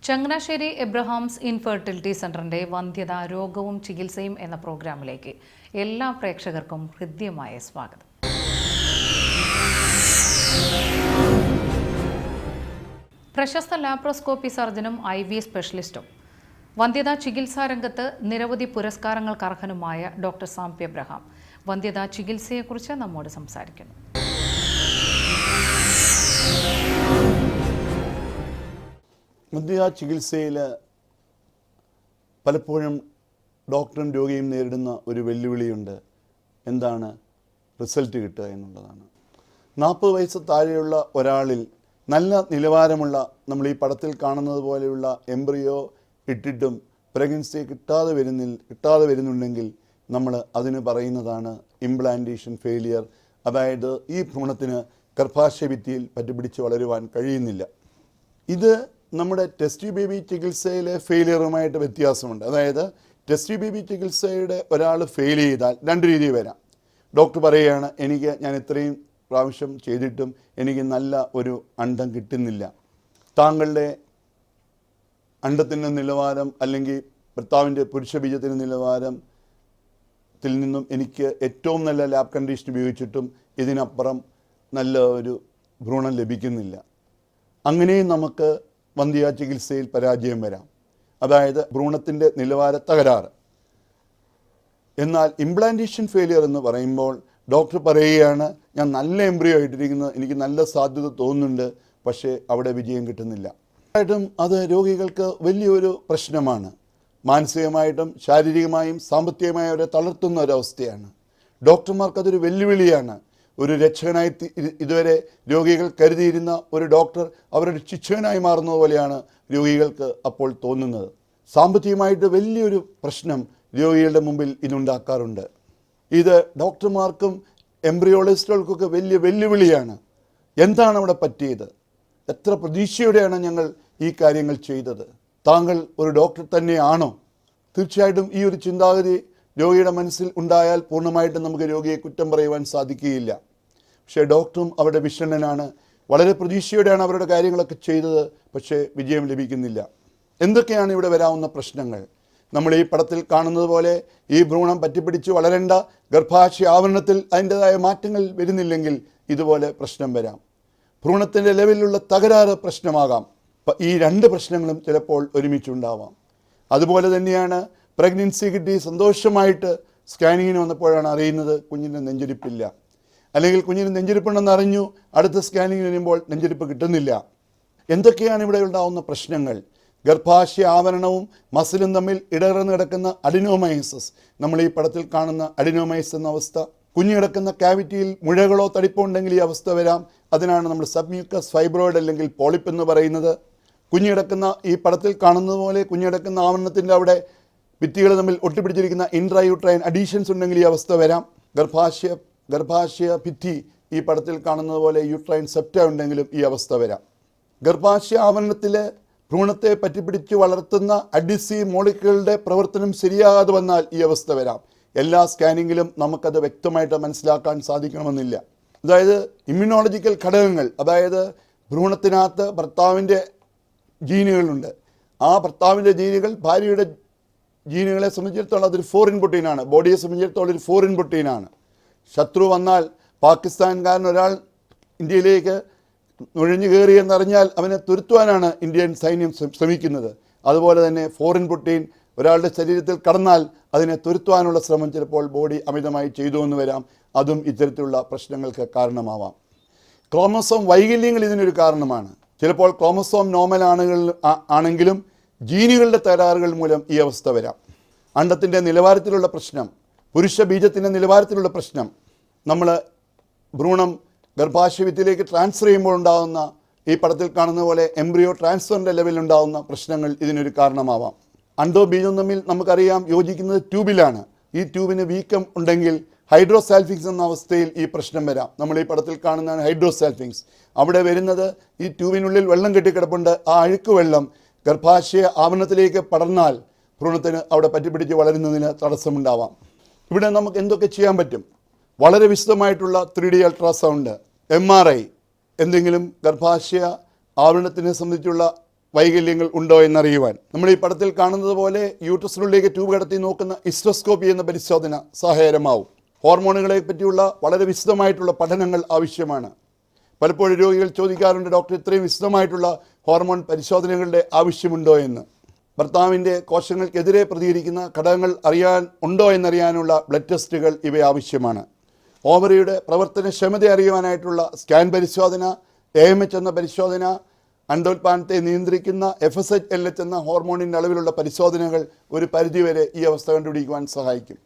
Changanassery Abraham's infertility സെന്ററിന്റെ വന്ധ്യത രോഗവും ചികിത്സയും എന്ന പ്രോഗ്രാമിലേക്ക് എല്ലാ പ്രേക്ഷകർക്കും ഹൃദ്യമായ സ്വാഗതം. പ്രശസ്ത ലാപ്രോസ്കോപ്പി സർജനും IV സ്പെഷ്യലിസ്റ്റും വന്ധ്യതാ ചികിത്സാ രംഗത്ത് നിരവധി പുരസ്കാരങ്ങൾക്ക് അർഹനുമായ ഡോക്ടർ സാം പി എബ്രഹാം വന്ധ്യതാ ചികിത്സയെക്കുറിച്ച് നമ്മോട് സംസാരിക്കുന്നു. വന്ധ്യതാ ചികിത്സയിൽ പലപ്പോഴും ഡോക്ടറും രോഗിയും നേരിടുന്ന ഒരു വെല്ലുവിളിയുണ്ട്. എന്താണ്? റിസൾട്ട് കിട്ടുക എന്നുള്ളതാണ്. 40 വയസ്സ് താഴെയുള്ള ഒരാളിൽ നല്ല നിലവാരമുള്ള നമ്മൾ ഈ പടത്തിൽ കാണുന്നത് പോലെയുള്ള എംബ്രിയോ ഇട്ടിട്ടും പ്രഗ്നൻസി കിട്ടാതെ വരുന്നുണ്ടെങ്കിൽ നമ്മൾ അതിന് പറയുന്നതാണ് ഇംപ്ലാന്റേഷൻ ഫെയിലിയർ. അതായത് ഈ ഭ്രൂണത്തിന് ഗർഭാശയഭിത്തിയിൽ പറ്റിപ്പിടിച്ച് വളരുവാൻ കഴിയുന്നില്ല. ഇത് നമ്മുടെ ടെസ്റ്റ് ബേബി ചികിത്സയിലെ ഫെയിലിയറുമായിട്ട് വ്യത്യാസമുണ്ട്. അതായത് ടെസ്റ്റ് ബേബി ചികിത്സയുടെ ഒരാൾ ഫെയിൽ ചെയ്താൽ രണ്ട് രീതിയിൽ വരാം. ഡോക്ടർ പറയുകയാണ്, ഞാൻ ഇത്രയും പ്രാവശ്യം ചെയ്തിട്ടും എനിക്ക് നല്ല ഒരു അണ്ഡം കിട്ടുന്നില്ല, താങ്കളുടെ അണ്ഡത്തിൻ്റെ നിലവാരം അല്ലെങ്കിൽ ഭർത്താവിൻ്റെ പുരുഷബീജത്തിൻ്റെ നിലവാരത്തിൽ നിന്നും എനിക്ക് ഏറ്റവും നല്ല ലാബ് കണ്ടീഷൻ ഉപയോഗിച്ചിട്ടും ഇതിനപ്പുറം നല്ല ഒരു ഭ്രൂണം ലഭിക്കുന്നില്ല. അങ്ങനെയും നമുക്ക് വന്ധ്യതാ ചികിത്സയിൽ പരാജയം വരാം. അതായത് ഭ്രൂണത്തിൻ്റെ നിലവാര തകരാറ്. എന്നാൽ ഇംപ്ലാന്റേഷൻ ഫെയിലിയർ എന്ന് പറയുമ്പോൾ ഡോക്ടർ പറയുകയാണ്, ഞാൻ നല്ല എംബ്രിയോ ആയിട്ടിരിക്കുന്നത്, എനിക്ക് നല്ല സാധ്യത തോന്നുന്നുണ്ട്, പക്ഷേ അവിടെ വിജയം കിട്ടുന്നില്ല. ആയിട്ടും അത് രോഗികൾക്ക് വലിയൊരു പ്രശ്നമാണ്. മാനസികമായിട്ടും ശാരീരികമായും സാമ്പത്തികമായും അവരെ തളർത്തുന്ന ഒരവസ്ഥയാണ്. ഡോക്ടർമാർക്കതൊരു വെല്ലുവിളിയാണ്. ഒരു രക്ഷകനായി ഇതുവരെ രോഗികൾ കരുതിയിരുന്ന ഒരു ഡോക്ടർ അവരുടെ ശിക്ഷകനായി മാറുന്നത് പോലെയാണ് രോഗികൾക്ക് അപ്പോൾ തോന്നുന്നത്. സാമ്പത്തികമായിട്ട് വലിയൊരു പ്രശ്നം രോഗികളുടെ മുമ്പിൽ ഇതുണ്ടാക്കാറുണ്ട്. ഇത് ഡോക്ടർമാർക്കും എംബ്രിയോളജിസ്റ്റുകൾക്കൊക്കെ വലിയ വെല്ലുവിളിയാണ്. എന്താണ് അവിടെ പറ്റിയത്? എത്ര പ്രതീക്ഷയോടെയാണ് ഞങ്ങൾ ഈ കാര്യങ്ങൾ ചെയ്തത്? താങ്കൾ ഒരു ഡോക്ടർ തന്നെയാണോ? തീർച്ചയായിട്ടും ഈ ഒരു ചിന്താഗതി രോഗിയുടെ മനസ്സിൽ ഉണ്ടായാൽ പൂർണ്ണമായിട്ടും നമുക്ക് രോഗിയെ കുറ്റം പറയുവാൻ സാധിക്കുകയില്ല. പക്ഷേ ഡോക്ടറും അവരുടെ വിഷണ്ണനാണ്. വളരെ പ്രതീക്ഷയോടെയാണ് അവരുടെ കാര്യങ്ങളൊക്കെ ചെയ്തത്, പക്ഷേ വിജയം ലഭിക്കുന്നില്ല. എന്തൊക്കെയാണ് ഇവിടെ വരാവുന്ന പ്രശ്നങ്ങൾ? നമ്മൾ ഈ പടത്തിൽ കാണുന്നത് പോലെ ഈ ഭ്രൂണം പറ്റിപ്പിടിച്ച് വളരേണ്ട ഗർഭാശയ ആവരണത്തിൽ അതിൻ്റെതായ മാറ്റങ്ങൾ വരുന്നില്ലെങ്കിൽ ഇതുപോലെ പ്രശ്നം വരാം. ഭ്രൂണത്തിൻ്റെ ലെവലിലുള്ള തകരാറ് പ്രശ്നമാകാം. ഈ രണ്ട് പ്രശ്നങ്ങളും ചിലപ്പോൾ ഒരുമിച്ചുണ്ടാവാം. അതുപോലെ തന്നെയാണ് പ്രഗ്നൻസി കിട്ടി സന്തോഷമായിട്ട് സ്കാനിങ്ങിന് വന്നപ്പോഴാണ് അറിയുന്നത് കുഞ്ഞിന് നെഞ്ചിരിപ്പില്ല, അല്ലെങ്കിൽ കുഞ്ഞിന് നെഞ്ചിരിപ്പുണ്ടെന്ന് അറിഞ്ഞു, അടുത്ത സ്കാനിങ്ങിന് വരുമ്പോൾ നെഞ്ചിരിപ്പ് കിട്ടുന്നില്ല. എന്തൊക്കെയാണ് ഇവിടെ ഉണ്ടാകുന്ന പ്രശ്നങ്ങൾ? ഗർഭാശയ ആവരണവും മസിലും തമ്മിൽ ഇടകലർന്ന് കിടക്കുന്ന അഡിനോമൈസിസ്, നമ്മൾ ഈ പടത്തിൽ കാണുന്ന അഡിനോമൈസിസ് എന്ന അവസ്ഥ. കുഞ്ഞു കിടക്കുന്ന ക്യാവിറ്റിയിൽ മുഴകളോ തടിപ്പോ ഉണ്ടെങ്കിൽ ഈ അവസ്ഥ വരാം. അതിനാണ് നമ്മൾ സബ്മ്യൂക്കസ് ഫൈബ്രോയിഡ് അല്ലെങ്കിൽ പോളിപ്പ് എന്ന് പറയുന്നത്. കുഞ്ഞു കിടക്കുന്ന ഈ പടത്തിൽ കാണുന്നത് പോലെ കുഞ്ഞു കിടക്കുന്ന ആവരണത്തിൻ്റെ അവിടെ ഭിത്തികൾ തമ്മിൽ ഒട്ടിപ്പിടിച്ചിരിക്കുന്ന ഇൻട്രായൂട്രൈൻ അഡീഷൻസ് ഉണ്ടെങ്കിൽ ഈ അവസ്ഥ വരാം. ഗർഭാശയ ഭിത്തി ഈ പടത്തിൽ കാണുന്നത് പോലെ യൂട്രൈൻ സെപ്റ്റ ഉണ്ടെങ്കിലും ഈ അവസ്ഥ വരാം. ഗർഭാശയ ആവരണത്തിൽ ഭ്രൂണത്തെ പറ്റിപ്പിടിച്ച് വളർത്തുന്ന അഡിസീവ് മോളിക്യൂളുടെ പ്രവർത്തനം ശരിയാകാതെ വന്നാൽ ഈ അവസ്ഥ വരാം. എല്ലാ സ്കാനിങ്ങിലും നമുക്കത് വ്യക്തമായിട്ട് മനസ്സിലാക്കാൻ സാധിക്കണമെന്നില്ല. അതായത് ഇമ്മ്യൂണോളജിക്കൽ ഘടകങ്ങൾ, അതായത് ഭ്രൂണത്തിനകത്ത് ഭർത്താവിൻ്റെ ജീനുകളുണ്ട്. ആ ഭർത്താവിൻ്റെ ജീനുകൾ ഭാര്യയുടെ ജീനുകളെ സംബന്ധിച്ചിടത്തോളം അതൊരു ഫോറിൻ പ്രോട്ടീനാണ്. ബോഡിയെ സംബന്ധിച്ചിടത്തോളം ഒരു ഫോറിൻ പ്രോട്ടീനാണ്. ശത്രു വന്നാൽ പാകിസ്ഥാൻകാരൻ ഒരാൾ ഇന്ത്യയിലേക്ക് നുഴഞ്ഞു കയറിയെന്നറിഞ്ഞാൽ അവനെ തുരുത്തുവാനാണ് ഇന്ത്യൻ സൈന്യം ശ്രമിക്കുന്നത്. അതുപോലെ തന്നെ ഫോറിൻ പ്രോട്ടീൻ ഒരാളുടെ ശരീരത്തിൽ കടന്നാൽ അതിനെ തുരുത്തുവാനുള്ള ശ്രമം ചിലപ്പോൾ ബോഡി അമിതമായി ചെയ്തു എന്ന് വരാം. അതും ഇത്തരത്തിലുള്ള പ്രശ്നങ്ങൾക്ക് കാരണമാവാം. ക്രോമസോം വൈകല്യങ്ങൾ ഇതിനൊരു കാരണമാണ്. ചിലപ്പോൾ ക്രോമസോം നോർമൽ ആണെങ്കിലും ജീനുകളുടെ തകരാറുകൾ മൂലം ഈ അവസ്ഥ വരാം. അണ്ഡത്തിൻ്റെ നിലവാരത്തിലുള്ള പ്രശ്നം, പുരുഷ ബീജത്തിൻ്റെ നിലവാരത്തിലുള്ള പ്രശ്നം, നമ്മൾ ഭ്രൂണം ഗർഭാശയത്തിലേക്ക് ട്രാൻസ്ഫർ ചെയ്യുമ്പോൾ ഉണ്ടാകുന്ന ഈ പടത്തിൽ കാണുന്ന പോലെ എംബ്രിയോ ട്രാൻസ്ഫറിൻ്റെ ലെവലിലുണ്ടാകുന്ന പ്രശ്നങ്ങൾ ഇതിനൊരു കാരണമാവാം. അണ്ഡോ ബീജവും തമ്മിൽ നമുക്കറിയാം യോജിക്കുന്നത് ട്യൂബിലാണ്. ഈ ട്യൂബിന് വീക്കം ഉണ്ടെങ്കിൽ ഹൈഡ്രോസാൽഫിങ്സ് എന്ന അവസ്ഥയിൽ ഈ പ്രശ്നം വരാം. നമ്മൾ ഈ പടത്തിൽ കാണുന്നതാണ് ഹൈഡ്രോസാൽഫിങ്സ്. അവിടെ വരുന്നത് ഈ ട്യൂബിനുള്ളിൽ വെള്ളം കെട്ടിക്കിടപ്പുണ്ട്. ആ അഴുക്ക് വെള്ളം ഗർഭാശയ ആവരണത്തിലേക്ക് പടർന്നാൽ ഭ്രൂണത്തിന് അവിടെ പറ്റിപ്പിടിച്ച് വളരുന്നതിന് തടസ്സമുണ്ടാവാം. ഇവിടെ നമുക്ക് എന്തൊക്കെ ചെയ്യാൻ പറ്റും? വളരെ വിശദമായിട്ടുള്ള 3D അൾട്രാസൗണ്ട്, MRI, എന്തെങ്കിലും ഗർഭാശയ ആവരണത്തിനെ സംബന്ധിച്ചുള്ള വൈകല്യങ്ങൾ ഉണ്ടോ എന്നറിയുവാൻ. നമ്മൾ ഈ പടത്തിൽ കാണുന്നത് പോലെ യൂട്രസിനുള്ളിലേക്ക് ട്യൂബ് കടത്തി നോക്കുന്ന ഹിസ്റ്റോസ്കോപ്പി എന്ന പരിശോധന സഹായകരമാവും. ഹോർമോണുകളെ പറ്റിയുള്ള വളരെ വിശദമായിട്ടുള്ള പഠനങ്ങൾ ആവശ്യമാണ്. പലപ്പോഴും രോഗികൾ ചോദിക്കാറുണ്ട്, ഡോക്ടർ ഇത്രയും വിശദമായിട്ടുള്ള ഹോർമോൺ പരിശോധനകളുടെ ആവശ്യമുണ്ടോ എന്ന്. ഭർത്താവിൻ്റെ കോശങ്ങൾക്കെതിരെ പ്രതികരിക്കുന്ന ഘടകങ്ങൾ ഉണ്ടോ എന്നറിയാനുള്ള ബ്ലഡ് ടെസ്റ്റുകൾ ഇവ ആവശ്യമാണ്. ഓവറിയുടെ പ്രവർത്തനക്ഷമത അറിയുവാനായിട്ടുള്ള സ്കാൻ പരിശോധന, AMH എന്ന പരിശോധന, അണ്ടോൽപാദനത്തെ നിയന്ത്രിക്കുന്ന FSH, LH എന്ന ഹോർമോണിൻ്റെ അളവിലുള്ള പരിശോധനകൾ ഒരു പരിധിവരെ ഈ അവസ്ഥ കണ്ടുപിടിക്കുവാൻ സഹായിക്കും.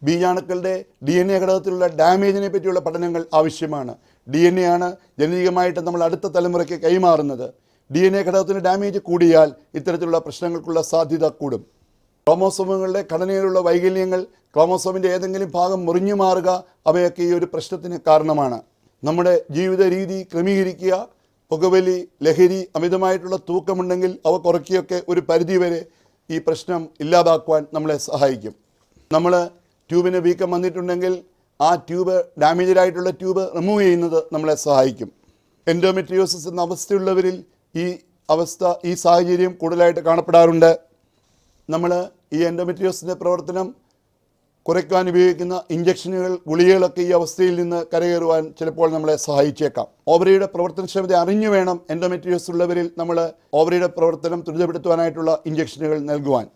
ബീജാണുക്കളുടെ DNA ഘടകത്തിലുള്ള ഡാമേജിനെ പറ്റിയുള്ള പഠനങ്ങൾ ആവശ്യമാണ്. DNA ആണ് ജനിതകമായിട്ട് നമ്മൾ അടുത്ത തലമുറയ്ക്ക് കൈമാറുന്നത്. DNA ഘടകത്തിന് ഡാമേജ് കൂടിയാൽ ഇത്തരത്തിലുള്ള പ്രശ്നങ്ങൾക്കുള്ള സാധ്യത കൂടും. ക്രോമോസോമുകളുടെ ഘടനയിലുള്ള വൈകല്യങ്ങൾ, ക്രോമോസോമിൻ്റെ ഏതെങ്കിലും ഭാഗം മുറിഞ്ഞു മാറുക, അവയൊക്കെ ഈ ഒരു പ്രശ്നത്തിന് കാരണമാണ്. നമ്മുടെ ജീവിത രീതി ക്രമീകരിക്കുക, പുകവലി, ലഹരി, അമിതമായിട്ടുള്ള തൂക്കമുണ്ടെങ്കിൽ അവ കുറയ്ക്കുകയൊക്കെ ഒരു പരിധിവരെ ഈ പ്രശ്നം ഇല്ലാതാക്കുവാൻ നമ്മളെ സഹായിക്കും. നമ്മൾ ട്യൂബിന് വീക്കം വന്നിട്ടുണ്ടെങ്കിൽ ആ ട്യൂബ്, ഡാമേജായിട്ടുള്ള ട്യൂബ് റിമൂവ് ചെയ്യുന്നത് നമ്മളെ സഹായിക്കും. എൻഡോമെട്രിയോസിസ് എന്ന അവസ്ഥയുള്ളവരിൽ ഈ സാഹചര്യം കൂടുതലായിട്ട് കാണപ്പെടാറുണ്ട്. നമ്മൾ ഈ എൻഡോമെട്രിയോസിൻ്റെ പ്രവർത്തനം കുറയ്ക്കാൻ ഉപയോഗിക്കുന്ന ഇഞ്ചക്ഷനുകൾ, ഗുളികകളൊക്കെ ഈ അവസ്ഥയിൽ നിന്ന് കരകയറുവാൻ ചിലപ്പോൾ നമ്മളെ സഹായിച്ചേക്കാം. ഓവറിയുടെ പ്രവർത്തനക്ഷമത അറിഞ്ഞു വേണം എൻഡോമെട്രിയോസ് ഉള്ളവരിൽ നമ്മൾ ഓവറിയുടെ പ്രവർത്തനം ത്വരിതപ്പെടുത്തുവാനായിട്ടുള്ള ഇഞ്ചക്ഷനുകൾ നൽകുവാൻ.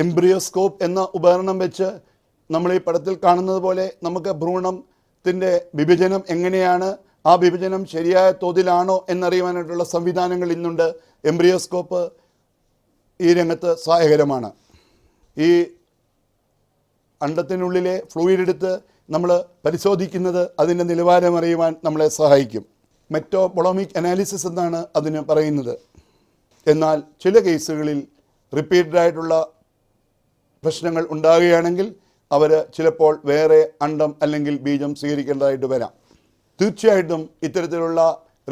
എംബ്രിയോസ്കോപ്പ് എന്ന ഉപകരണം വെച്ച് നമ്മൾ ഈ പടത്തിൽ കാണുന്നത് പോലെ നമുക്ക് ഭ്രൂണത്തിൻ്റെ വിഭജനം എങ്ങനെയാണ്, ആ വിഭജനം ശരിയായ തോതിലാണോ എന്നറിയുവാനായിട്ടുള്ള സംവിധാനങ്ങൾ ഇന്നുണ്ട്. എംബ്രിയോസ്കോപ്പ് ഈ രംഗത്ത് സഹായകരമാണ്. ഈ അണ്ടത്തിനുള്ളിലെ ഫ്ലൂയിഡ് എടുത്ത് നമ്മൾ പരിശോധിക്കുന്നത് അതിൻ്റെ നിലവാരം അറിയുവാൻ നമ്മളെ സഹായിക്കും. മെറ്റബോളോമിക് അനാലിസിസ് എന്നാണ് അതിന് പറയുന്നത്. എന്നാൽ ചില കേസുകളിൽ റിപ്പീറ്റഡായിട്ടുള്ള പ്രശ്നങ്ങൾ ഉണ്ടാകുകയാണെങ്കിൽ അവർ ചിലപ്പോൾ വേറെ അണ്ടം അല്ലെങ്കിൽ ബീജം സ്വീകരിക്കേണ്ടതായിട്ട് വരാം. തീർച്ചയായിട്ടും ഇത്തരത്തിലുള്ള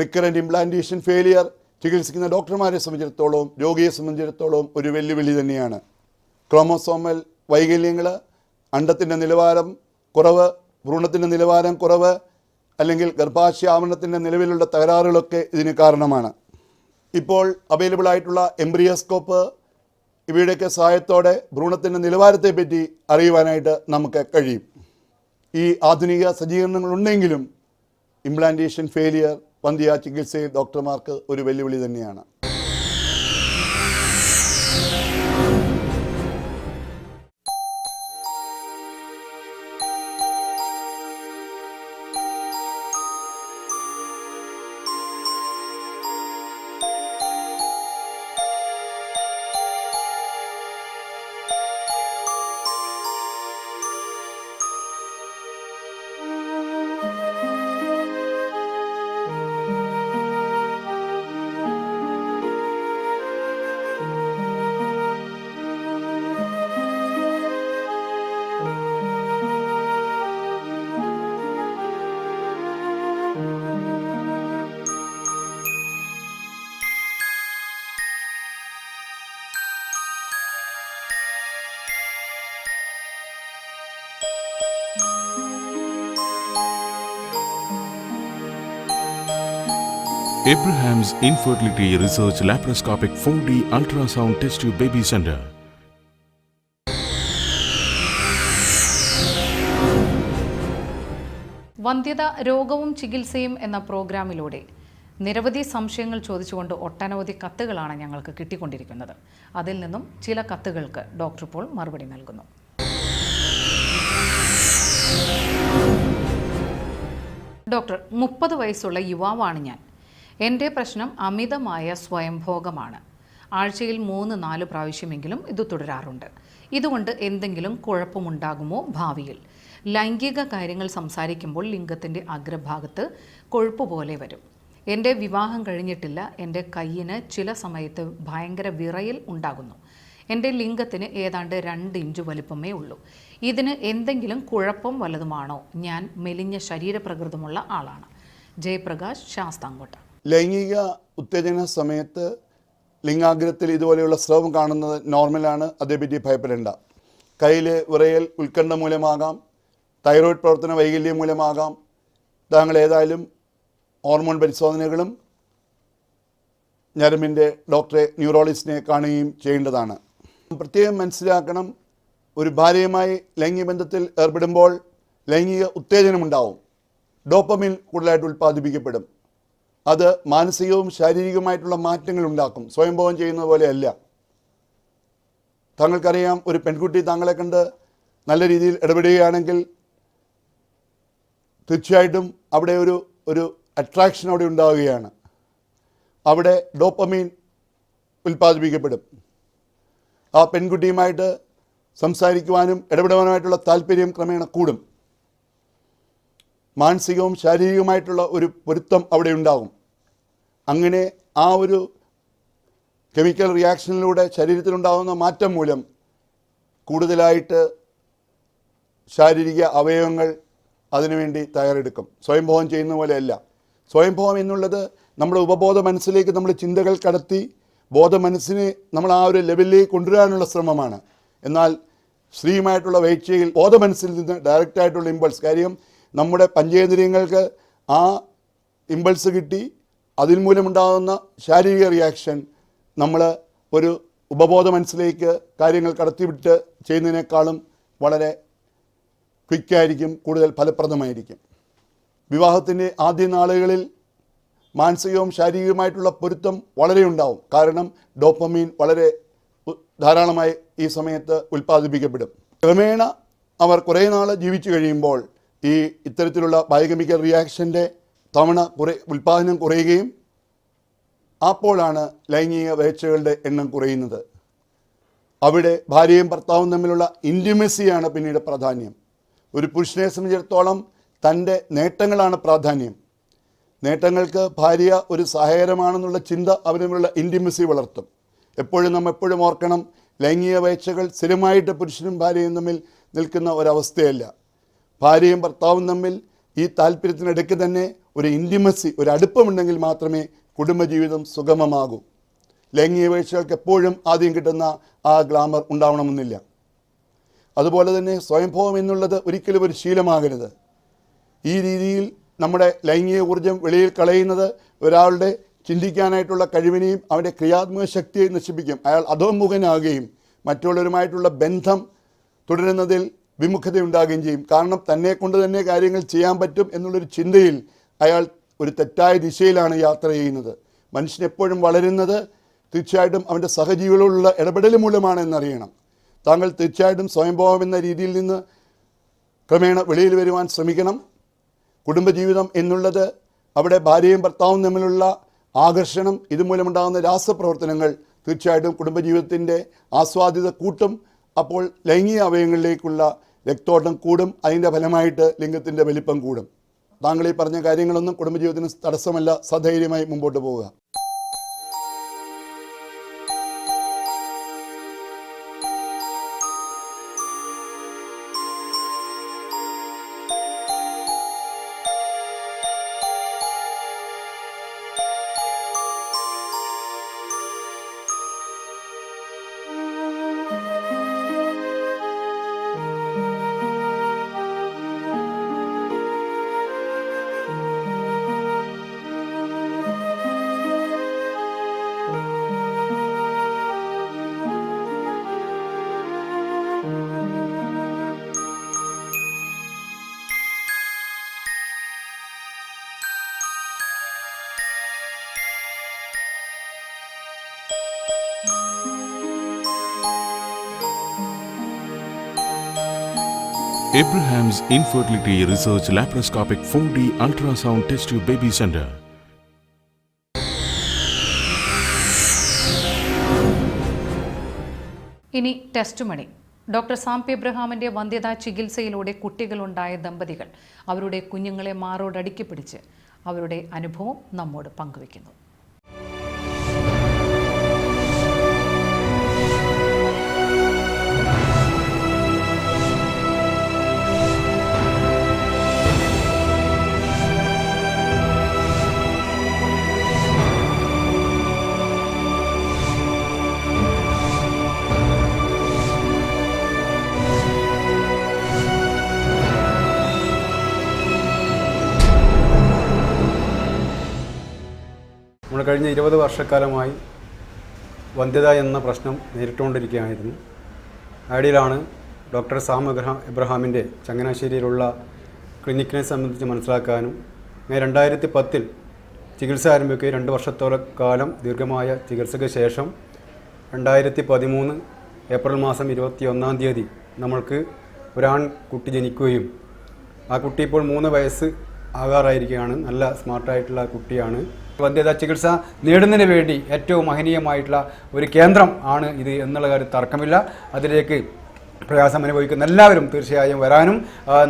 റിക്കറൻറ്റ് ഇംപ്ലാന്റേഷൻ ഫെയിലിയർ ചികിത്സിക്കുന്ന ഡോക്ടർമാരെ സംബന്ധിച്ചിടത്തോളം, രോഗിയെ സംബന്ധിച്ചിടത്തോളം ഒരു വെല്ലുവിളി തന്നെയാണ്. ക്രോമോസോമൽ വൈകല്യങ്ങൾ, അണ്ടത്തിൻ്റെ നിലവാരം കുറവ്, ഭ്രൂണത്തിൻ്റെ നിലവാരം കുറവ്, അല്ലെങ്കിൽ ഗർഭാശയ ആവരണത്തിൻ്റെ നിലവിലുള്ള തകരാറുകളൊക്കെ ഇതിന് കാരണമാണ്. ഇപ്പോൾ അവൈലബിൾ ആയിട്ടുള്ള എംബ്രിയോസ്കോപ്പ്, ഇവയുടെയൊക്കെ സഹായത്തോടെ ഭ്രൂണത്തിൻ്റെ നിലവാരത്തെപ്പറ്റി അറിയുവാനായിട്ട് നമുക്ക് കഴിയും. ഈ ആധുനിക സജ്ജീകരണങ്ങൾ ഉണ്ടെങ്കിലും ഇംപ്ലാന്റേഷൻ ഫെയിലിയർ വന്ധ്യ ചികിത്സയിൽ ഡോക്ടർമാർക്ക് ഒരു വെല്ലുവിളി തന്നെയാണ്. Abraham's Infertility Research Laparoscopic 4D Ultrasound Test Tube Baby Center. വന്ധ്യത രോഗവും ചികിത്സയും എന്ന പ്രോഗ്രാമിലൂടെ നിരവധി സംശയങ്ങൾ ചോദിച്ചുകൊണ്ട് ഒട്ടനവധി കത്തുകളാണ് ഞങ്ങൾക്ക് കിട്ടിക്കൊണ്ടിരിക്കുന്നത്. അതിൽ നിന്നും ചില കത്തുകൾക്ക് ഡോക്ടർ ഇപ്പോൾ മറുപടി നൽകുന്നു. ഡോക്ടർ, 30 വയസ്സുള്ള യുവാവാണ് ഞാൻ. എൻ്റെ പ്രശ്നം അമിതമായ സ്വയംഭോഗമാണ്. ആഴ്ചയിൽ 3-4 പ്രാവശ്യമെങ്കിലും ഇത് തുടരാറുണ്ട്. ഇതുകൊണ്ട് എന്തെങ്കിലും കുഴപ്പമുണ്ടാകുമോ ഭാവിയിൽ? ലൈംഗിക കാര്യങ്ങൾ സംസാരിക്കുമ്പോൾ ലിംഗത്തിൻ്റെ അഗ്രഭാഗത്ത് കൊഴുപ്പ് പോലെ വരും. എൻ്റെ വിവാഹം കഴിഞ്ഞിട്ടില്ല. എൻ്റെ കയ്യിന് ചില സമയത്ത് ഭയങ്കര വിറയൽ ഉണ്ടാകുന്നു. എൻ്റെ ലിംഗത്തിന് ഏതാണ്ട് 2 ഇഞ്ച് വലിപ്പമേ ഉള്ളൂ. ഇതിന് എന്തെങ്കിലും കുഴപ്പം വല്ലതുമാണോ? ഞാൻ മെലിഞ്ഞ ശരീരപ്രകൃതമുള്ള ആളാണ്. ജയപ്രകാശ്, ശാസ്താംകോട്ട. ലൈംഗിക ഉത്തേജന സമയത്ത് ലിംഗാഗ്രത്തിൽ ഇതുപോലെയുള്ള സ്രവം കാണുന്നത് നോർമലാണ്. അതേപറ്റി ഭയപ്പെടേണ്ട. കയ്യിലെ വിറയൽ ഉത്കണ്ഠ മൂലമാകാം, തൈറോയ്ഡ് പ്രവർത്തന വൈകല്യം മൂലമാകാം. താങ്കൾ ഏതായാലും ഹോർമോൺ പരിശോധനകളും ഞരമ്പിൻ്റെ ഡോക്ടറെ, ന്യൂറോളജിസ്റ്റിനെ കാണുകയും ചെയ്യേണ്ടതാണ്. പ്രത്യേകം മനസ്സിലാക്കണം, ഒരു ഭാര്യയുമായി ലൈംഗിക ബന്ധത്തിൽ ഏർപ്പെടുമ്പോൾ ലൈംഗിക ഉത്തേജനമുണ്ടാവും. ഡോപ്പമിൻ കൂടുതലായിട്ട് ഉൽപ്പാദിപ്പിക്കപ്പെടും. അത് മാനസികവും ശാരീരികവുമായിട്ടുള്ള മാറ്റങ്ങൾ ഉണ്ടാക്കും. സ്വയംഭോഗം ചെയ്യുന്നത് പോലെയല്ല. താങ്കൾക്കറിയാം, ഒരു പെൺകുട്ടി താങ്കളെ കണ്ട് നല്ല രീതിയിൽ ഇടപെടുകയാണെങ്കിൽ തീർച്ചയായിട്ടും അവിടെ ഒരു അട്രാക്ഷൻ അവിടെ ഉണ്ടാവുകയാണ്. അവിടെ ഡോപ്പമീൻ ഉൽപ്പാദിപ്പിക്കപ്പെടും. ആ പെൺകുട്ടിയുമായിട്ട് സംസാരിക്കുവാനും ഇടപെടുവാനുമായിട്ടുള്ള താല്പര്യം ക്രമേണ കൂടും. മാനസികവും ശാരീരികവുമായിട്ടുള്ള ഒരു പൊരുത്തം അവിടെ ഉണ്ടാകും. അങ്ങനെ ആ ഒരു കെമിക്കൽ റിയാക്ഷനിലൂടെ ശരീരത്തിലുണ്ടാകുന്ന മാറ്റം മൂലം കൂടുതലായിട്ട് ശാരീരിക അവയവങ്ങൾ അതിനുവേണ്ടി തയ്യാറെടുക്കും. സ്വയംഭോഗം ചെയ്യുന്ന പോലെയല്ല. സ്വയംഭോഗം എന്നുള്ളത് നമ്മുടെ ഉപബോധ മനസ്സിലേക്ക് നമ്മൾ ചിന്തകൾ കടത്തി ബോധ മനസ്സിനെ നമ്മൾ ആ ഒരു ലെവലിലേക്ക് കൊണ്ടുവരാനുള്ള ശ്രമമാണ്. എന്നാൽ സ്ത്രീയുമായിട്ടുള്ള വീഴ്ചയിൽ ബോധ മനസ്സിൽ നിന്ന് ഡയറക്റ്റായിട്ടുള്ള ഇമ്പൾസ്, കാര്യം നമ്മുടെ പഞ്ചേന്ദ്രിയങ്ങൾക്ക് ആ ഇമ്പൾസ് കിട്ടി അതിൽ മൂലമുണ്ടാകുന്ന ശാരീരിക റിയാക്ഷൻ നമ്മൾ ഒരു ഉപബോധ മനസ്സിലേക്ക് കാര്യങ്ങൾ കടത്തിവിട്ട് ചെയ്യുന്നതിനേക്കാളും വളരെ ക്വിക്കായിരിക്കും, കൂടുതൽ ഫലപ്രദമായിരിക്കും. വിവാഹത്തിൻ്റെ ആദ്യ നാളുകളിൽ മാനസികവും ശാരീരികവുമായിട്ടുള്ള പൊരുത്തം വളരെ ഉണ്ടാവും. കാരണം ഡോപ്പമീൻ വളരെ ധാരാളമായി ഈ സമയത്ത് ഉൽപ്പാദിപ്പിക്കപ്പെടും. ക്രമേണ അവർ കുറേ നാൾ ജീവിച്ചു കഴിയുമ്പോൾ ഈ ഇത്തരത്തിലുള്ള ബയോകെമിക്കൽ റിയാക്ഷൻ്റെ ഉൽപ്പാദനം കുറയുകയും അപ്പോഴാണ് ലൈംഗിക വേഴ്ചകളുടെ എണ്ണം കുറയുന്നത്. അവിടെ ഭാര്യയും ഭർത്താവും തമ്മിലുള്ള ഇൻറ്റിമസിയാണ് പിന്നീട് പ്രാധാന്യം. ഒരു പുരുഷനെ സംബന്ധിച്ചിടത്തോളം തൻ്റെ നേട്ടങ്ങളാണ് പ്രാധാന്യം. നേട്ടങ്ങൾക്ക് ഭാര്യ ഒരു സഹായകരമാണെന്നുള്ള ചിന്ത അവർ തമ്മിലുള്ള ഇൻറ്റിമസി വളർത്തും. എപ്പോഴും എപ്പോഴും ഓർക്കണം, ലൈംഗിക വേഴ്ചകൾ സ്ഥിരമായിട്ട് പുരുഷനും ഭാര്യയും തമ്മിൽ നിൽക്കുന്ന ഒരവസ്ഥയല്ല. ഭാര്യയും ഭർത്താവും തമ്മിൽ ഈ താല്പര്യത്തിനിടയ്ക്ക് തന്നെ ഒരു ഇൻറ്റിമസി, ഒരു അടുപ്പമുണ്ടെങ്കിൽ മാത്രമേ കുടുംബജീവിതം സുഗമമാകൂ. ലൈംഗിക വീഴ്ചകൾക്ക് എപ്പോഴും ആദ്യം കിട്ടുന്ന ആ ഗ്ലാമർ ഉണ്ടാവണമെന്നില്ല. അതുപോലെ തന്നെ സ്വയംഭോഗം എന്നുള്ളത് ഒരിക്കലും ഒരു ശീലമാകരുത്. ഈ രീതിയിൽ നമ്മുടെ ലൈംഗിക ഊർജം വെളിയിൽ കളയുന്നത് ഒരാളുടെ ചിന്തിക്കാനായിട്ടുള്ള കഴിവിനെയും അവൻ്റെ ക്രിയാത്മക ശക്തിയെയും നശിപ്പിക്കും. അയാൾ അധോമുഖനാകുകയും മറ്റുള്ളവരുമായിട്ടുള്ള ബന്ധം തുടരുന്നതിൽ വിമുഖതയുണ്ടാകുകയും ചെയ്യും. കാരണം തന്നെ കൊണ്ട് തന്നെ കാര്യങ്ങൾ ചെയ്യാൻ പറ്റും എന്നുള്ളൊരു ചിന്തയിൽ അയാൾ ഒരു തെറ്റായ ദിശയിലാണ് യാത്ര ചെയ്യുന്നത്. മനുഷ്യൻ എപ്പോഴും വളരുന്നത് തീർച്ചയായിട്ടും അവൻ്റെ സഹജീവികളോടുള്ള ഇടപെടൽ മൂലമാണ് എന്നറിയണം. താങ്കൾ തീർച്ചയായിട്ടും സ്വയംഭോഗം എന്ന രീതിയിൽ നിന്ന് ക്രമേണ വെളിയിൽ വരുവാൻ ശ്രമിക്കണം. കുടുംബജീവിതം എന്നുള്ളത് അവിടെ ഭാര്യയും ഭർത്താവും തമ്മിലുള്ള ആകർഷണം, ഇതുമൂലമുണ്ടാകുന്ന രാസപ്രവർത്തനങ്ങൾ തീർച്ചയായിട്ടും കുടുംബജീവിതത്തിൻ്റെ ആസ്വാദ്യത കൂട്ടും. അപ്പോൾ ലൈംഗിക അവയവങ്ങളിലേക്കുള്ള രക്തോട്ടം കൂടും. അതിൻ്റെ ഫലമായിട്ട് ലിംഗത്തിൻ്റെ വലിപ്പം കൂടും. താങ്കൾ ഈ പറഞ്ഞ കാര്യങ്ങളൊന്നും കുടുംബജീവിതത്തിന് തടസ്സമല്ല. സധൈര്യമായി മുമ്പോട്ട് പോവുക. Abraham's Infertility Research Laparoscopic 4D Ultrasound Test Tube Baby Center. ഇനി ടെസ്റ്റ് മണി. ഡോക്ടർ സാംപി എബ്രഹാമിൻ്റെ വന്ധ്യതാ ചികിത്സയിലൂടെ കുട്ടികളുണ്ടായ ദമ്പതികൾ അവരുടെ കുഞ്ഞുങ്ങളെ മാറോടടുക്കി പിടിച്ച് അവരുടെ അനുഭവം നമ്മോട് പങ്കുവയ്ക്കുന്നു. കഴിഞ്ഞ 20 വർഷക്കാലമായി വന്ധ്യത എന്ന പ്രശ്നം നേരിട്ടുകൊണ്ടിരിക്കുകയായിരുന്നു. ഐഡിയയിലാണ് ഡോക്ടർ സാം എബ്രഹാമിൻ്റെ ചങ്ങനാശ്ശേരിയിലുള്ള ക്ലിനിക്കിനെ സംബന്ധിച്ച് മനസ്സിലാക്കാനും 2010 ചികിത്സ ആരംഭിക്കുകയും 2 വർഷത്തോളം കാലം ദീർഘമായ ചികിത്സയ്ക്ക് ശേഷം 2013 ഏപ്രിൽ മാസം 21-ാം തീയതി നമ്മൾക്ക് ഒരാൺകുട്ടി ജനിക്കുകയും ആ കുട്ടി ഇപ്പോൾ 3 വയസ്സ് ആകാറായിരിക്കുകയാണ്. നല്ല സ്മാർട്ടായിട്ടുള്ള കുട്ടിയാണ്. വന്ധ്യതാ ചികിത്സ നേടുന്നതിന് വേണ്ടി ഏറ്റവും മഹനീയമായിട്ടുള്ള ഒരു കേന്ദ്രം ആണ് ഇത് എന്നുള്ള കാര്യം തർക്കമില്ല. അതിലേക്ക് പ്രയാസം അനുഭവിക്കുന്ന എല്ലാവരും തീർച്ചയായും വരാനും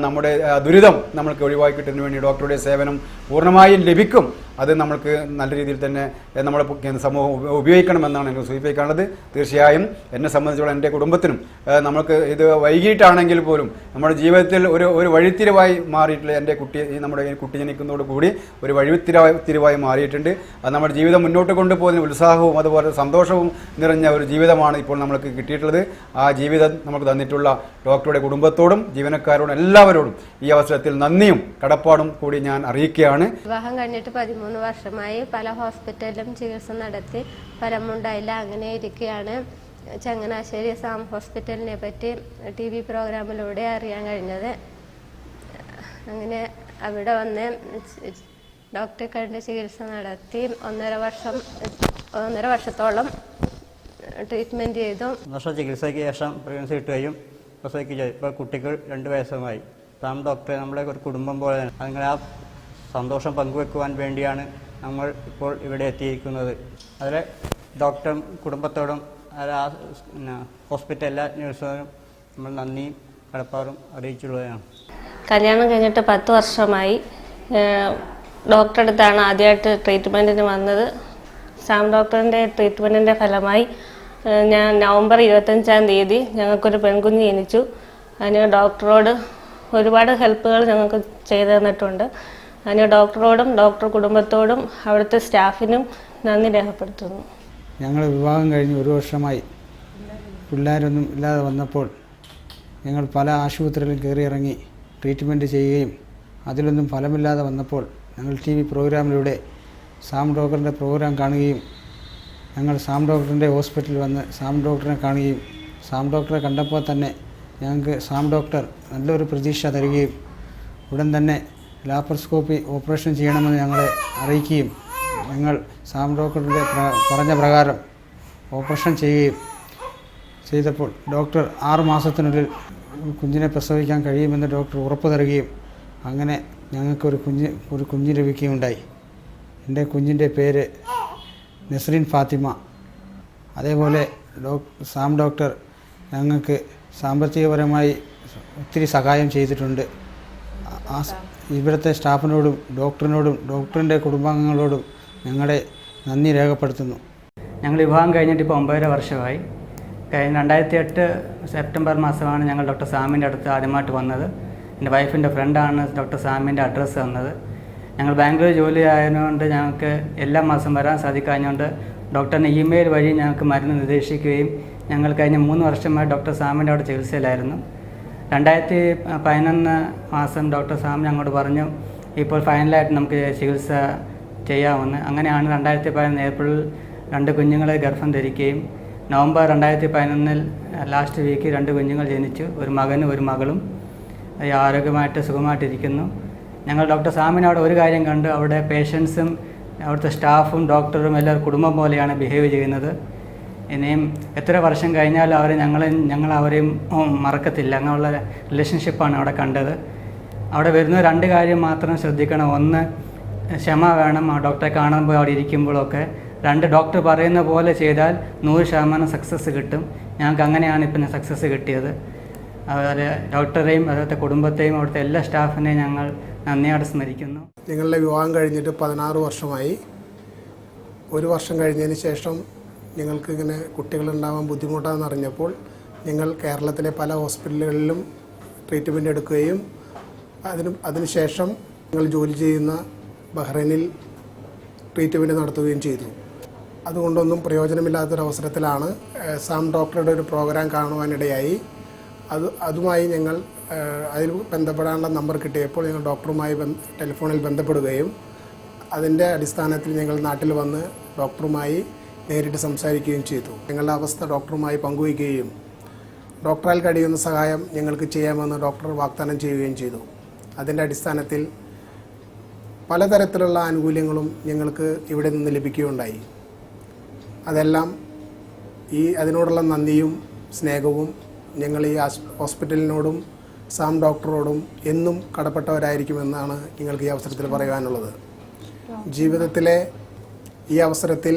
നമ്മുടെ ദുരിതം നമ്മൾക്ക് ഒഴിവാക്കി കിട്ടുന്നതിന് വേണ്ടി ഡോക്ടറുടെ സേവനം പൂർണ്ണമായും ലഭിക്കും. അത് നമ്മൾക്ക് നല്ല രീതിയിൽ തന്നെ നമ്മുടെ സമൂഹം ഉപയോഗിക്കണമെന്നാണ് എനിക്ക് സൂചിപ്പിക്കാനുള്ളത്. തീർച്ചയായും എന്നെ സംബന്ധിച്ചോളം എൻ്റെ കുടുംബത്തിനും നമ്മൾക്ക് ഇത് വൈകിട്ടാണെങ്കിൽ പോലും നമ്മുടെ ജീവിതത്തിൽ ഒരു വഴിത്തിരിവായി മാറിയിട്ടുള്ള എൻ്റെ നമ്മുടെ കുട്ടി ജനിക്കുന്നതോടുകൂടി ഒരു വഴിത്തിരിവായി മാറിയിട്ടുണ്ട്. അത് നമ്മുടെ ജീവിതം മുന്നോട്ട് കൊണ്ടുപോകുന്ന ഉത്സാഹവും അതുപോലെ സന്തോഷവും നിറഞ്ഞ ഒരു ജീവിതമാണ് ഇപ്പോൾ നമ്മൾക്ക് കിട്ടിയിട്ടുള്ളത്. ആ ജീവിതം നമുക്ക് തന്നിട്ടുള്ള ഡോക്ടറുടെ കുടുംബത്തോടും ജീവനക്കാരോടും എല്ലാവരോടും ഈ അവസരത്തിൽ നന്ദിയും കടപ്പാടും കൂടി ഞാൻ അറിയിക്കുകയാണ്. വിവാഹം കഴിഞ്ഞിട്ട് 13 വർഷമായി പല ഹോസ്പിറ്റലിലും ചികിത്സ നടത്തി ഫലമുണ്ടായില്ല. അങ്ങനെ ഇരിക്കുകയാണ് ചങ്ങനാശ്ശേരി സാം ഹോസ്പിറ്റലിനെ പറ്റി TV പ്രോഗ്രാമിലൂടെ അറിയാൻ കഴിഞ്ഞത്. അങ്ങനെ അവിടെ വന്ന് ഡോക്ടറെ കണ്ട് ചികിത്സ നടത്തി 1.5 വർഷത്തോളം ട്രീറ്റ്മെൻറ്റ് ചെയ്തു. ചികിത്സയ്ക്ക് ശേഷം പ്രഗ്നൻസി കിട്ടുകയും പ്രസവിക്കുകയും ഇപ്പോൾ കുട്ടിക്ക് 2 വയസ്സുമായി. സാം ഡോക്ടറെ നമ്മുടെ ഒരു കുടുംബം പോലെ അങ്ങനെ ആ സന്തോഷം പങ്കുവെക്കുവാൻ വേണ്ടിയാണ് നമ്മൾ ഇപ്പോൾ ഇവിടെ എത്തിയിരിക്കുന്നത്. അതിൽ ഡോക്ടറും കുടുംബത്തോടും ഹോസ്പിറ്റൽ എല്ലാ നഴ്സുമാരും നമ്മൾ നന്ദിയും കടപ്പാടും അറിയിച്ചുള്ളതാണ്. കല്യാണം കഴിഞ്ഞിട്ട് 10 വർഷമായി. ഡോക്ടറെ അടുത്താണ് ആദ്യമായിട്ട് ട്രീറ്റ്മെൻറ്റിന് വന്നത്. സാം ഡോക്ടറിൻ്റെ ട്രീറ്റ്മെൻറ്റിൻ്റെ ഫലമായി ഞാൻ നവംബർ 25-ാം തീയതി ഞങ്ങൾക്കൊരു പെൺകുഞ്ഞ് ജനിച്ചു. അതിന് ഡോക്ടറോട് ഒരുപാട് ഹെൽപ്പുകൾ ഞങ്ങൾക്ക് ചെയ്തു തന്നിട്ടുണ്ട്. അതിന് ഡോക്ടറോടും ഡോക്ടർ കുടുംബത്തോടും അവിടുത്തെ സ്റ്റാഫിനും നന്ദി രേഖപ്പെടുത്തുന്നു. ഞങ്ങൾ വിവാഹം കഴിഞ്ഞ് 1 വർഷമായി. പിള്ളേരൊന്നും ഇല്ലാതെ വന്നപ്പോൾ ഞങ്ങൾ പല ആശുപത്രികളിലും കയറിയിറങ്ങി ട്രീറ്റ്മെൻറ്റ് ചെയ്യുകയും അതിലൊന്നും ഫലമില്ലാതെ വന്നപ്പോൾ ഞങ്ങൾ TV പ്രോഗ്രാമിലൂടെ സാം ഡോക്ടറിൻ്റെ പ്രോഗ്രാം കാണുകയും ഞങ്ങൾ സാം ഡോക്ടറിൻ്റെ ഹോസ്പിറ്റലിൽ വന്ന് സാം ഡോക്ടറെ കാണുകയും സാം ഡോക്ടറെ കണ്ടപ്പോൾ തന്നെ ഞങ്ങൾക്ക് സാം ഡോക്ടർ നല്ലൊരു പ്രതീക്ഷ തരികയും ഉടൻ തന്നെ ലാപ്രോസ്കോപ്പി ഓപ്പറേഷൻ ചെയ്യണമെന്ന് ഞങ്ങളെ അറിയിക്കുകയും ഞങ്ങൾ സാം ഡോക്ടറുടെ പറഞ്ഞ പ്രകാരം ഓപ്പറേഷൻ ചെയ്യുകയും ചെയ്തപ്പോൾ ഡോക്ടർ 6 മാസത്തിനുള്ളിൽ കുഞ്ഞിനെ പ്രസവിക്കാൻ കഴിയുമെന്ന് ഡോക്ടർ ഉറപ്പ് തരികയും അങ്ങനെ ഞങ്ങൾക്ക് ഒരു കുഞ്ഞ് ലഭിക്കുകയുണ്ടായി. എൻ്റെ കുഞ്ഞിൻ്റെ പേര് നസ്രീൻ ഫാത്തിമ. അതേപോലെ സാം ഡോക്ടർ ഞങ്ങൾക്ക് സാമ്പത്തികപരമായി ഒത്തിരി സഹായം ചെയ്തിട്ടുണ്ട്. ഇവിടുത്തെ സ്റ്റാഫിനോടും ഡോക്ടറിനോടും ഡോക്ടറിൻ്റെ കുടുംബാംഗങ്ങളോടും ഞങ്ങളെ നന്ദി രേഖപ്പെടുത്തുന്നു. ഞങ്ങൾ വിവാഹം കഴിഞ്ഞിട്ട് ഇപ്പോൾ 9.5 വർഷമായി. 2008 സെപ്റ്റംബർ മാസമാണ് ഞങ്ങൾ ഡോക്ടർ സാമിൻ്റെ അടുത്ത് ആദ്യമായിട്ട് വന്നത്. എൻ്റെ വൈഫിൻ്റെ ഫ്രണ്ടാണ് ഡോക്ടർ സാമിൻ്റെ അഡ്രസ്സ് തന്നത്. ഞങ്ങൾ ബാംഗ്ലൂർ ജോലി ആയതുകൊണ്ട് ഞങ്ങൾക്ക് എല്ലാ മാസം വരാൻ സാധിക്കാഞ്ഞുകൊണ്ട് ഡോക്ടറിന് ഇമെയിൽ വഴി ഞങ്ങൾക്ക് മരുന്ന് നിർദ്ദേശിക്കുകയും ഞങ്ങൾ കഴിഞ്ഞ 3 വർഷമായി ഡോക്ടർ സാമിൻ്റെ അവിടെ ചികിത്സയിലായിരുന്നു. 2011 മാസം ഡോക്ടർ സാം ഞങ്ങളോട് പറഞ്ഞു ഇപ്പോൾ ഫൈനലായിട്ട് നമുക്ക് ചികിത്സ ചെയ്യാമെന്ന്. അങ്ങനെയാണ് 2011 ഏപ്രിൽ 2 കുഞ്ഞുങ്ങളെ ഗർഭം ധരിക്കുകയും നവംബർ 2011 ലാസ്റ്റ് വീക്ക് 2 കുഞ്ഞുങ്ങൾ ജനിച്ചു. ഒരു മകനും ഒരു മകളും ആരോഗ്യമായിട്ട് സുഖമായിട്ടിരിക്കുന്നു. ഞങ്ങൾ ഡോക്ടർ സാമിനെ അവിടെ ഒരു കാര്യം കണ്ടു, അവിടെ പേഷ്യൻസും അവിടുത്തെ സ്റ്റാഫും ഡോക്ടറും എല്ലാവരും കുടുംബം പോലെയാണ് ബിഹേവ് ചെയ്യുന്നത്. ഇനിയും എത്ര വർഷം കഴിഞ്ഞാലും ഞങ്ങൾ അവരെയും മറക്കത്തില്ല. അങ്ങനെയുള്ള റിലേഷൻഷിപ്പാണ് അവിടെ കണ്ടത്. അവിടെ വരുന്ന 2 കാര്യം മാത്രം ശ്രദ്ധിക്കണം. 1 ക്ഷമ വേണം ആ ഡോക്ടറെ കാണുമ്പോൾ അവിടെ ഇരിക്കുമ്പോഴൊക്കെ. 2 ഡോക്ടർ പറയുന്ന പോലെ ചെയ്താൽ 100% സക്സസ് കിട്ടും. ഞങ്ങൾക്ക് അങ്ങനെയാണ് ഇപ്പം സക്സസ് കിട്ടിയത്. അതുപോലെ ഡോക്ടറെയും അതുപോലത്തെ കുടുംബത്തെയും അവിടുത്തെ എല്ലാ സ്റ്റാഫിനെയും ഞങ്ങൾ നന്ദിയോടെ സ്മരിക്കുന്നു. ഞങ്ങളുടെ വിവാഹം കഴിഞ്ഞിട്ട് 16 വർഷമായി. 1 വർഷം കഴിഞ്ഞതിന് ശേഷം ഞങ്ങൾക്ക് ഇങ്ങനെ കുട്ടികളുണ്ടാവാൻ ബുദ്ധിമുട്ടാണെന്ന് അറിഞ്ഞപ്പോൾ ഞങ്ങൾ കേരളത്തിലെ പല ഹോസ്പിറ്റലുകളിലും ട്രീറ്റ്മെൻറ്റ് എടുക്കുകയും അതിനുശേഷം ഞങ്ങൾ ജോലി ചെയ്യുന്ന ബഹ്റൈനിൽ ട്രീറ്റ്മെൻറ്റ് നടത്തുകയും ചെയ്തു. അതുകൊണ്ടൊന്നും പ്രയോജനമില്ലാത്തൊരവസരത്തിലാണ് സാം ഡോക്ടറുടെ ഒരു പ്രോഗ്രാം കാണുവാനിടയായി. അതുമായി ഞങ്ങൾ അതിൽ ബന്ധപ്പെടാനുള്ള നമ്പർ കിട്ടിയപ്പോൾ ഞങ്ങൾ ഡോക്ടറുമായി ടെലിഫോണിൽ ബന്ധപ്പെടുകയും അതിൻ്റെ അടിസ്ഥാനത്തിൽ ഞങ്ങൾ നാട്ടിൽ വന്ന് ഡോക്ടറുമായി നേരിട്ട് സംസാരിക്കുകയും ചെയ്തു. ഞങ്ങളുടെ അവസ്ഥ ഡോക്ടറുമായി പങ്കുവയ്ക്കുകയും ഡോക്ടറാൽ കഴിയുന്ന സഹായം ഞങ്ങൾക്ക് ചെയ്യാമെന്ന് ഡോക്ടർ വാഗ്ദാനം ചെയ്യുകയും ചെയ്തു. അതിൻ്റെ അടിസ്ഥാനത്തിൽ പലതരത്തിലുള്ള ആനുകൂല്യങ്ങളും ഞങ്ങൾക്ക് ഇവിടെ നിന്ന് ലഭിക്കുകയുണ്ടായി. അതെല്ലാം അതിനോടുള്ള നന്ദിയും സ്നേഹവും ഞങ്ങൾ ഈ ഹോസ്പിറ്റലിനോടും സാം ഡോക്ടറോടും എന്നും കടപ്പെട്ടവരായിരിക്കുമെന്നാണ് ഞങ്ങൾക്ക് ഈ അവസരത്തിൽ പറയുവാനുള്ളത്. ജീവിതത്തിലെ ഈ അവസരത്തിൽ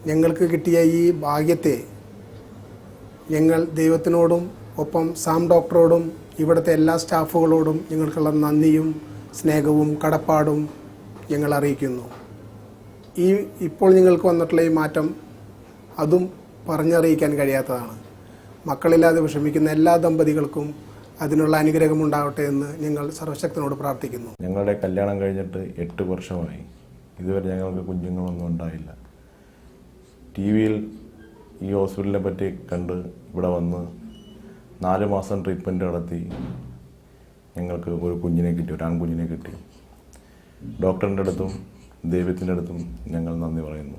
ഞങ്ങൾക്ക് കിട്ടിയ ഈ ഭാഗ്യത്തെ ഞങ്ങൾ ദൈവത്തിനോടും ഒപ്പം സാം ഡോക്ടറോടും ഇവിടുത്തെ എല്ലാ സ്റ്റാഫുകളോടും ഞങ്ങൾക്കുള്ള നന്ദിയും സ്നേഹവും കടപ്പാടും ഞങ്ങൾ അറിയിക്കുന്നു. ഇപ്പോൾ നിങ്ങൾക്ക് വന്നിട്ടുള്ള ഈ മാറ്റം അതും പറഞ്ഞറിയിക്കാൻ കഴിയാത്തതാണ്. മക്കളില്ലാതെ വിഷമിക്കുന്ന എല്ലാ ദമ്പതികൾക്കും അതിനുള്ള അനുഗ്രഹമുണ്ടാവട്ടെ എന്ന് ഞങ്ങൾ സർവശക്തനോട് പ്രാർത്ഥിക്കുന്നു. ഞങ്ങളുടെ കല്യാണം കഴിഞ്ഞിട്ട് 8 വർഷമായി. ഇതുവരെ ഞങ്ങൾക്ക് കുഞ്ഞുങ്ങളൊന്നും ഉണ്ടായില്ല. TV-യിൽ ഈ ഹോസ്പിറ്റലിനെ പറ്റി കണ്ട് ഇവിടെ വന്ന് 4 മാസം ട്രീറ്റ്മെൻറ്റ് നടത്തി ഞങ്ങൾക്ക് ഒരു കുഞ്ഞിനെ കിട്ടി, ഒരു ആൺകുഞ്ഞിനെ കിട്ടി. ഡോക്ടറിൻ്റെ അടുത്തും ദൈവത്തിൻ്റെ അടുത്തും ഞങ്ങൾ നന്ദി പറയുന്നു.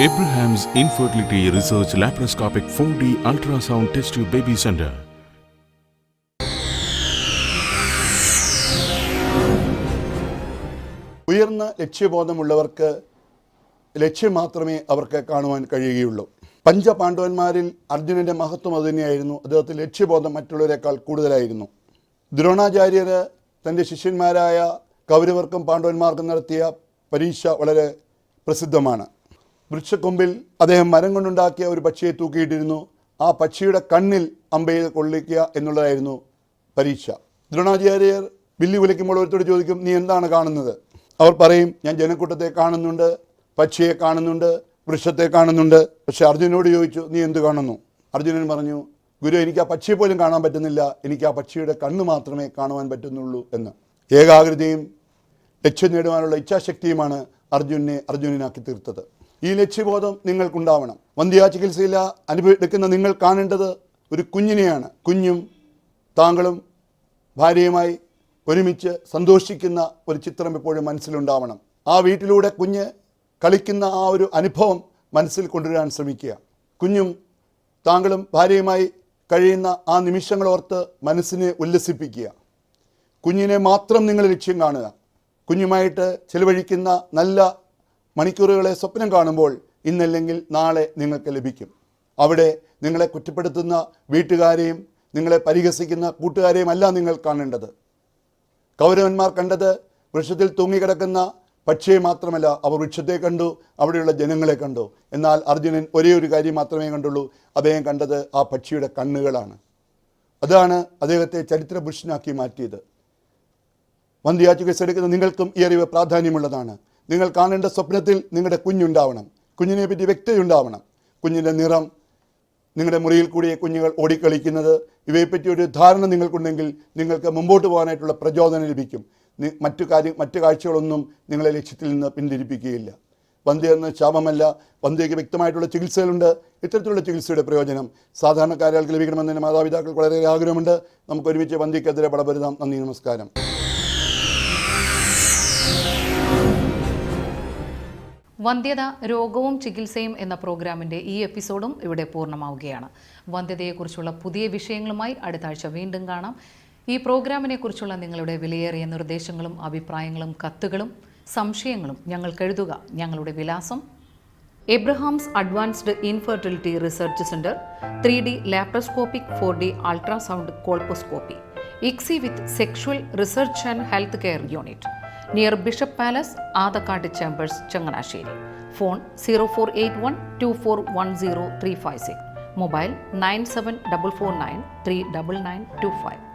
Abraham's Infertility Research Laparoscopic 4D Ultrasound Test Tube Baby Center. ഉയർന്ന ലക്ഷ്യബോധമുള്ളവർക്ക് ലക്ഷ്യം മാത്രമേ അവർക്ക് കാണുവാൻ കഴിയുകയുള്ളൂ. പഞ്ചപാണ്ഡവന്മാരിൽ അർജുനൻ്റെ മഹത്വം അതുതന്നെയായിരുന്നു. അദ്ദേഹത്തിന് ലക്ഷ്യബോധം മറ്റുള്ളവരെക്കാൾ കൂടുതലായിരുന്നു. ദ്രോണാചാര്യർ തൻ്റെ ശിഷ്യന്മാരായ കൗരവർക്കും പാണ്ഡവന്മാർക്കും നടത്തിയ പരീക്ഷ വളരെ പ്രസിദ്ധമാണ്. വൃക്ഷക്കൊമ്പിൽ അദ്ദേഹം മരം കൊണ്ടുണ്ടാക്കിയ ഒരു പക്ഷിയെ തൂക്കിയിട്ടിരുന്നു. ആ പക്ഷിയുടെ കണ്ണിൽ അമ്പെയ്ത് കൊള്ളിക്കുക എന്നുള്ളതായിരുന്നു പരീക്ഷ. ദ്രോണാചാര്യർ വില്ലി കുലയ്ക്കുമ്പോൾ ഓരോരുത്തരോട് ചോദിക്കും, നീ എന്താണ് കാണുന്നത്? അവർ പറയും, ഞാൻ ജനക്കൂട്ടത്തെ കാണുന്നുണ്ട്, പക്ഷിയെ കാണുന്നുണ്ട്, വൃക്ഷത്തെ കാണുന്നുണ്ട്. പക്ഷെ അർജുനോട് ചോദിച്ചു, നീ എന്ത് കാണുന്നു? അർജുനൻ പറഞ്ഞു, ഗുരു, എനിക്ക് ആ പക്ഷിയെ പോലും കാണാൻ പറ്റുന്നില്ല, എനിക്ക് ആ പക്ഷിയുടെ കണ്ണ് മാത്രമേ കാണുവാൻ പറ്റുന്നുള്ളൂ എന്ന്. ഏകാഗ്രതയും ലക്ഷ്യം നേടുവാനുള്ള ഇച്ഛാശക്തിയുമാണ് അർജുനനാക്കി തീർത്തത്. ഈ ലക്ഷ്യബോധം നിങ്ങൾക്കുണ്ടാവണം. വന്ധ്യാ ചികിത്സയിൽ അനുഭവിക്കുന്ന നിങ്ങൾ കാണേണ്ടത് ഒരു കുഞ്ഞിനെയാണ്. കുഞ്ഞും താങ്കളും ഭാര്യയുമായി ഒരുമിച്ച് സന്തോഷിക്കുന്ന ഒരു ചിത്രം എപ്പോഴും മനസ്സിലുണ്ടാവണം. ആ വീട്ടിലൂടെ കുഞ്ഞ് കളിക്കുന്ന ആ ഒരു അനുഭവം മനസ്സിൽ കൊണ്ടുവരാൻ ശ്രമിക്കുക. കുഞ്ഞും താങ്കളും ഭാര്യയുമായി കഴിയുന്ന ആ നിമിഷങ്ങളോർത്ത് മനസ്സിനെ ഉല്ലസിപ്പിക്കുക. കുഞ്ഞിനെ മാത്രം നിങ്ങൾ ലക്ഷ്യം കാണുക. കുഞ്ഞുമായിട്ട് ചിലവഴിക്കുന്ന നല്ല മണിക്കൂറുകളെ സ്വപ്നം കാണുമ്പോൾ ഇന്നല്ലെങ്കിൽ നാളെ നിങ്ങൾക്ക് ലഭിക്കും. അവിടെ നിങ്ങളെ കുറ്റപ്പെടുത്തുന്ന വീട്ടുകാരെയും നിങ്ങളെ പരിഹസിക്കുന്ന കൂട്ടുകാരെയും അല്ല നിങ്ങൾ കാണേണ്ടത്. കൗരവന്മാർ കണ്ടത് വൃക്ഷത്തിൽ തൂങ്ങിക്കിടക്കുന്ന പക്ഷിയെ മാത്രമല്ല, അവർ വൃക്ഷത്തെ കണ്ടു, അവിടെയുള്ള ജനങ്ങളെ കണ്ടു. എന്നാൽ അർജുനൻ ഒരേ ഒരു കാര്യം മാത്രമേ കണ്ടുള്ളൂ. അദ്ദേഹം കണ്ടത് ആ പക്ഷിയുടെ കണ്ണുകളാണ്. അതാണ് അദ്ദേഹത്തെ ചരിത്രപുരുഷനാക്കി മാറ്റിയത്. വന്ധ്യാ ചികിത്സ എടുക്കുന്ന നിങ്ങൾക്കും ഈ അറിവ് പ്രാധാന്യമുള്ളതാണ്. നിങ്ങൾ കാണേണ്ട സ്വപ്നത്തിൽ നിങ്ങളുടെ കുഞ്ഞുണ്ടാവണം. കുഞ്ഞിനെ പറ്റി വ്യക്തതയുണ്ടാവണം. കുഞ്ഞിൻ്റെ നിറം, നിങ്ങളുടെ മുറിയിൽ കൂടി കുഞ്ഞുങ്ങൾ ഓടിക്കളിക്കുന്നത്, ഇവയെപ്പറ്റി ഒരു ധാരണ നിങ്ങൾക്കുണ്ടെങ്കിൽ നിങ്ങൾക്ക് മുമ്പോട്ട് പോകാനായിട്ടുള്ള പ്രചോദനം ലഭിക്കും. മറ്റു കാഴ്ചകളൊന്നും നിങ്ങളെ ലക്ഷ്യത്തിൽ നിന്ന് പിന്തിരിപ്പിക്കുകയില്ല. വന്ധ്യ എന്ന ശാപമല്ല, വന്ധ്യയ്ക്ക് വ്യക്തമായിട്ടുള്ള ചികിത്സകളുണ്ട്. ഇത്തരത്തിലുള്ള ചികിത്സയുടെ പ്രയോജനം സാധാരണക്കാരാൾക്ക് ലഭിക്കണമെന്നതിന് മാതാപിതാക്കൾക്ക് വളരെ ആഗ്രഹമുണ്ട്. നമുക്ക് ഒരുമിച്ച് വന്ധ്യക്കെതിരെ പടപരുതാം. നന്ദി, നമസ്കാരം. വന്ധ്യത, രോഗവും ചികിത്സയും എന്ന പ്രോഗ്രാമിൻ്റെ ഈ എപ്പിസോഡും ഇവിടെ പൂർണ്ണമാവുകയാണ്. വന്ധ്യതയെക്കുറിച്ചുള്ള പുതിയ വിഷയങ്ങളുമായി അടുത്ത ആഴ്ച വീണ്ടും കാണാം. ഈ പ്രോഗ്രാമിനെക്കുറിച്ചുള്ള നിങ്ങളുടെ വിലയേറിയ നിർദ്ദേശങ്ങളും അഭിപ്രായങ്ങളും കത്തുകളും സംശയങ്ങളും ഞങ്ങൾക്ക് എഴുതുക. ഞങ്ങളുടെ വിലാസം: Abraham's advanced infertility research centre, 3D laparoscopic 4D ultrasound colposcopy, ICSI with sexual research and health care unit, near bishop palace, Adakkad chambers, Changanassery. Phone 04812410 356. Mobile 9744939925.